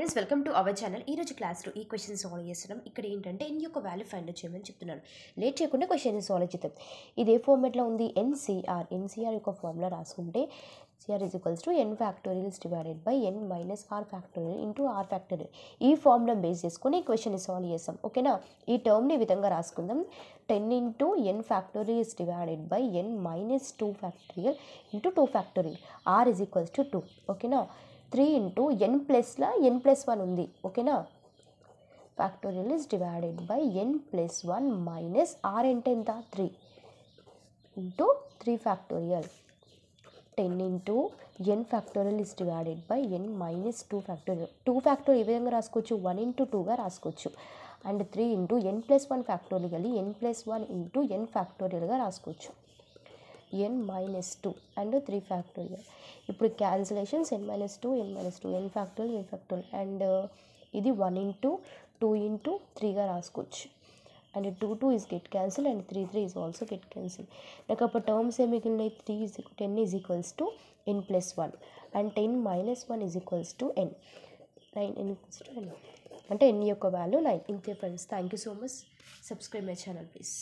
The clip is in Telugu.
Friends welcome to our channel. ఈరోజు క్లాస్లో ఈ క్వశ్చన్ సాల్వ్ చేస్తున్నాం. ఇక్కడ ఏంటంటే ఎన్ యొక్క వాల్యూ ఫైండ్ అవుట్ చేయమని చెప్తున్నాను. లేట్ చేయకుండా క్వశ్చన్ సాల్వ్ చేద్దాం. ఇది ఏ ఫార్మేట్లో ఉంది? ఎన్సీఆర్ యొక్క ఫార్ములా రాసుకుంటే CR is equals to n factorials divided by n minus r factorial into r factorial. ఈ ఫార్ములా బేస్ చేసుకుని ఈ క్వశ్చన్ సాల్వ్ చేస్తాం. ఓకేనా? ఈ టర్మ్ని ఈ విధంగా రాసుకుందాం. 10 into n factorial is divided by n minus 2 factorial into 2 factorial. r is equals to 2. ఓకేనా? 3 into n ప్లస్లా n ప్లస్ 1 ఉంది. ఓకేనా? Factorial is divided by n plus 1 minus r అంటే ఎంత? 3 into 3 factorial. 10 into n factorial is divided by n minus 2 factorial. 2 factorial ఏ విధంగా రాసుకోవచ్చు? 1 into 2గా రాసుకోవచ్చు. And 3 into n plus 1 factorial n plus 1 into n factorialగా రాసుకోవచ్చు. n minus 2 and 3 factorial. ఇప్పుడు cancellations n minus 2 n factorial and ఇది 1 into 2 into 3గా రాసుకోవచ్చు. And 2 is get cancelled and 3 is also get cancelled. నాకు అప్పుడు టర్మ్స్ ఏమి మిగిలినాయి? 10 is equals to n plus 1 and 10 minus 1 is equals to n. 9 equals to n అంటే n యొక్క వాల్యూ 9. ఇంతే friends. Thank you so much. Subscribe my channel please.